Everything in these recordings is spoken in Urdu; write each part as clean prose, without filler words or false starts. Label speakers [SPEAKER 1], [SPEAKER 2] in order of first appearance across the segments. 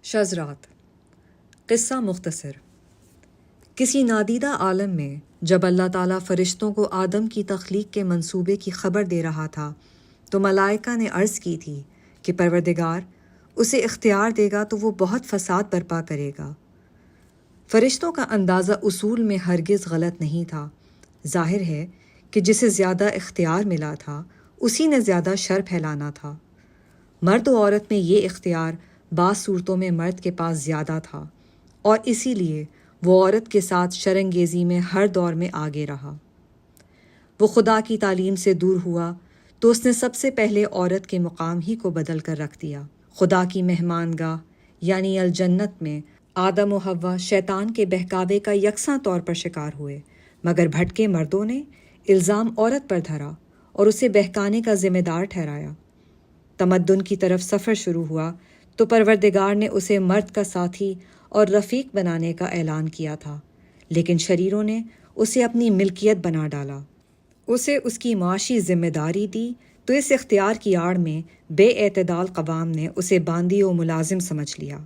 [SPEAKER 1] شذرات۔ قصہ مختصر۔ کسی نادیدہ عالم میں جب اللہ تعالیٰ فرشتوں کو آدم کی تخلیق کے منصوبے کی خبر دے رہا تھا تو ملائکہ نے عرض کی تھی کہ پروردگار اسے اختیار دے گا تو وہ بہت فساد برپا کرے گا۔ فرشتوں کا اندازہ اصول میں ہرگز غلط نہیں تھا۔ ظاہر ہے کہ جسے زیادہ اختیار ملا تھا اسی نے زیادہ شر پھیلانا تھا۔ مرد و عورت میں یہ اختیار بعض صورتوں میں مرد کے پاس زیادہ تھا اور اسی لیے وہ عورت کے ساتھ شرانگیزی میں ہر دور میں آگے رہا۔ وہ خدا کی تعلیم سے دور ہوا تو اس نے سب سے پہلے عورت کے مقام ہی کو بدل کر رکھ دیا۔ خدا کی مہمان گاہ یعنی الجنت میں آدم و حوا شیطان کے بہکاوے کا یکساں طور پر شکار ہوئے، مگر بھٹکے مردوں نے الزام عورت پر دھرا اور اسے بہکانے کا ذمہ دار ٹھہرایا۔ تمدن کی طرف سفر شروع ہوا تو پروردگار نے اسے مرد کا ساتھی اور رفیق بنانے کا اعلان کیا تھا، لیکن شریروں نے اسے اپنی ملکیت بنا ڈالا۔ اسے اس کی معاشی ذمہ داری دی تو اس اختیار کی آڑ میں بے اعتدال قوام نے اسے باندی و ملازم سمجھ لیا۔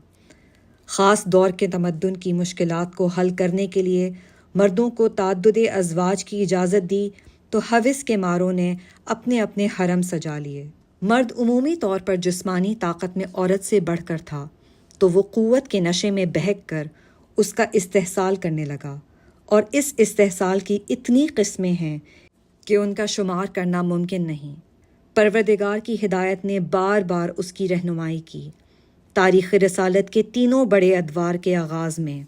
[SPEAKER 1] خاص دور کے تمدن کی مشکلات کو حل کرنے کے لیے مردوں کو تعدد ازواج کی اجازت دی تو ہوس کے ماروں نے اپنے اپنے حرم سجا لیے۔ مرد عمومی طور پر جسمانی طاقت میں عورت سے بڑھ کر تھا تو وہ قوت کے نشے میں بہک کر اس کا استحصال کرنے لگا، اور اس استحصال کی اتنی قسمیں ہیں کہ ان کا شمار کرنا ممکن نہیں۔ پروردگار کی ہدایت نے بار بار اس کی رہنمائی کی۔ تاریخ رسالت کے تینوں بڑے ادوار کے آغاز میں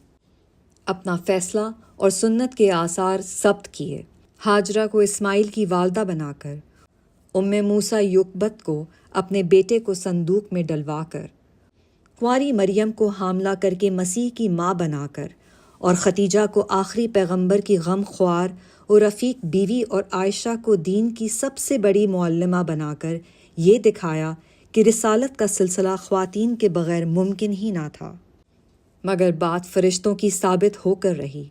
[SPEAKER 1] اپنا فیصلہ اور سنت کے آثار ثبت کیے۔ ہاجرہ کو اسماعیل کی والدہ بنا کر، موسیٰ یوکبت کو اپنے بیٹے کو صندوق میں ڈلوا کر، کنواری مریم کو حاملہ کر کے مسیح کی ماں بنا کر، اور ختیجہ کو آخری پیغمبر کی غم خوار اور رفیق بیوی اور عائشہ کو دین کی سب سے بڑی معلمہ بنا کر یہ دکھایا کہ رسالت کا سلسلہ خواتین کے بغیر ممکن ہی نہ تھا۔ مگر بات فرشتوں کی ثابت ہو کر رہی۔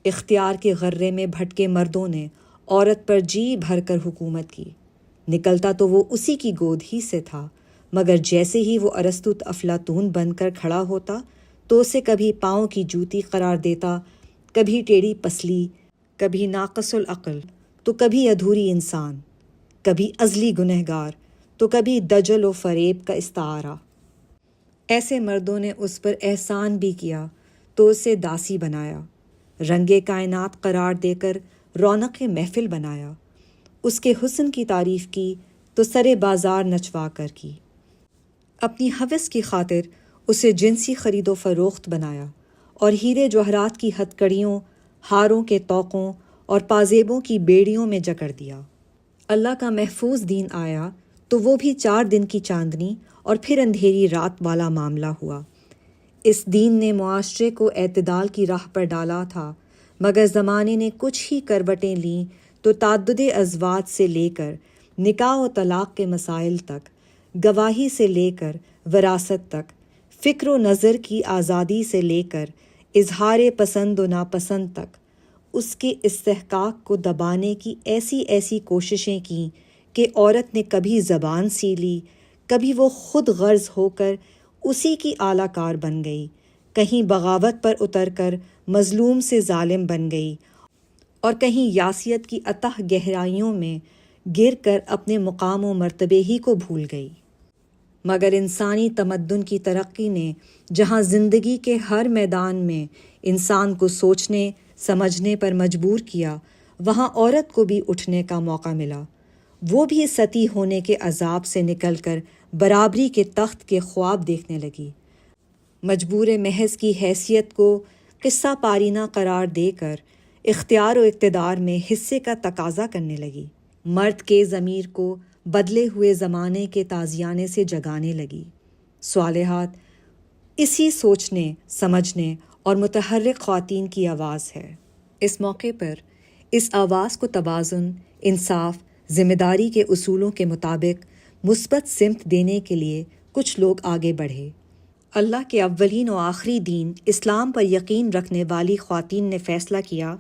[SPEAKER 1] اختیار کے غرے میں بھٹکے مردوں نے عورت پر جی بھر کر حکومت کی۔ نکلتا تو وہ اسی کی گود ہی سے تھا، مگر جیسے ہی وہ ارسطو افلاطون بن کر کھڑا ہوتا تو اسے کبھی پاؤں کی جوتی قرار دیتا، کبھی ٹیڑھی پسلی، کبھی ناقص العقل تو کبھی ادھوری انسان، کبھی ازلی گنہگار تو کبھی دجل و فریب کا استعارہ۔ ایسے مردوں نے اس پر احسان بھی کیا تو اسے داسی بنایا، رنگے کائنات قرار دے کر رونق محفل بنایا، اس کے حسن کی تعریف کی تو سرے بازار نچوا کر کی۔ اپنی ہوس کی خاطر اسے جنسی خرید و فروخت بنایا اور ہیرے جوہرات کی ہتھکڑیوں، ہاروں کے توقوں اور پازیبوں کی بیڑیوں میں جکڑ دیا۔ اللہ کا محفوظ دین آیا تو وہ بھی 4 دن کی چاندنی اور پھر اندھیری رات والا معاملہ ہوا۔ اس دین نے معاشرے کو اعتدال کی راہ پر ڈالا تھا، مگر زمانے نے کچھ ہی کروٹیں لیں تو تعدد ازواج سے لے کر نکاح و طلاق کے مسائل تک، گواہی سے لے کر وراثت تک، فکر و نظر کی آزادی سے لے کر اظہار پسند و ناپسند تک، اس کے استحقاق کو دبانے کی ایسی کوششیں کیں کہ عورت نے کبھی زبان سی لی، کبھی وہ خود غرض ہو کر اسی کی اعلی کار بن گئی، کہیں بغاوت پر اتر کر مظلوم سے ظالم بن گئی، اور کہیں یاسیت کی اتح گہرائیوں میں گر کر اپنے مقام و مرتبے ہی کو بھول گئی۔ مگر انسانی تمدن کی ترقی نے جہاں زندگی کے ہر میدان میں انسان کو سوچنے سمجھنے پر مجبور کیا، وہاں عورت کو بھی اٹھنے کا موقع ملا۔ وہ بھی ستی ہونے کے عذاب سے نکل کر برابری کے تخت کے خواب دیکھنے لگی۔ مجبور محض کی حیثیت کو قصہ پارینہ قرار دے کر اختیار و اقتدار میں حصے کا تقاضا کرنے لگی۔ مرد کے ضمیر کو بدلے ہوئے زمانے کے تازیانے سے جگانے لگی۔ صالحات اسی سوچنے سمجھنے اور متحرک خواتین کی آواز ہے۔ اس موقع پر اس آواز کو توازن، انصاف، ذمہ داری کے اصولوں کے مطابق مثبت سمت دینے کے لیے کچھ لوگ آگے بڑھے۔ اللہ کے اولین و آخری دین اسلام پر یقین رکھنے والی خواتین نے فیصلہ کیا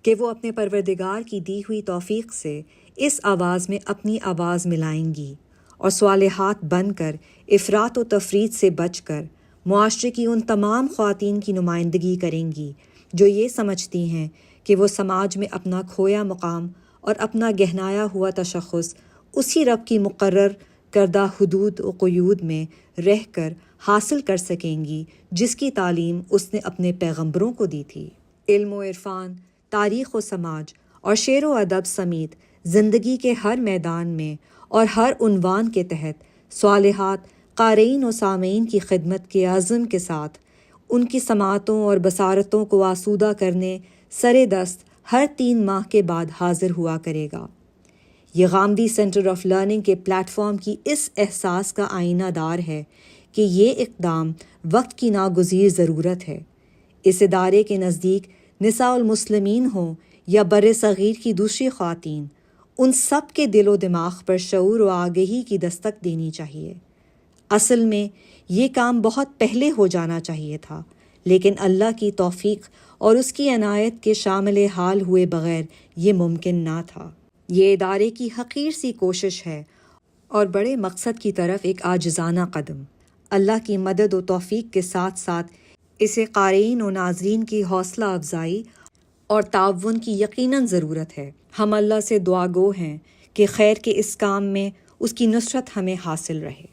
[SPEAKER 1] کہ وہ اپنے پروردگار کی دی ہوئی توفیق سے اس آواز میں اپنی آواز ملائیں گی اور صالحات بن کر افراط و تفریط سے بچ کر معاشرے کی ان تمام خواتین کی نمائندگی کریں گی جو یہ سمجھتی ہیں کہ وہ سماج میں اپنا کھویا مقام اور اپنا گہنایا ہوا تشخص اسی رب کی مقرر کردہ حدود و قیود میں رہ کر حاصل کر سکیں گی جس کی تعلیم اس نے اپنے پیغمبروں کو دی تھی۔ علم و عرفان، تاریخ و سماج اور شعر و ادب سمیت زندگی کے ہر میدان میں اور ہر عنوان کے تحت صالحات قارئین و سامعین کی خدمت کے عزم کے ساتھ ان کی سماعتوں اور بصارتوں کو آسودہ کرنے سرے دست ہر 3 ماہ کے بعد حاضر ہوا کرے گا۔ یہ غامدی سینٹر آف لرننگ کے پلیٹ فارم کی اس احساس کا آئینہ دار ہے کہ یہ اقدام وقت کی ناگزیر ضرورت ہے۔ اس ادارے کے نزدیک نساء المسلمین ہوں یا بر صغیر کی دوسری خواتین، ان سب کے دل و دماغ پر شعور و آگہی کی دستک دینی چاہیے۔ اصل میں یہ کام بہت پہلے ہو جانا چاہیے تھا، لیکن اللہ کی توفیق اور اس کی عنایت کے شامل حال ہوئے بغیر یہ ممکن نہ تھا۔ یہ ادارے کی حقیر سی کوشش ہے اور بڑے مقصد کی طرف ایک عاجزانہ قدم۔ اللہ کی مدد و توفیق کے ساتھ ساتھ اسے قارئین و ناظرین کی حوصلہ افزائی اور تعاون کی یقیناً ضرورت ہے۔ ہم اللہ سے دعا گو ہیں کہ خیر کے اس کام میں اس کی نصرت ہمیں حاصل رہے۔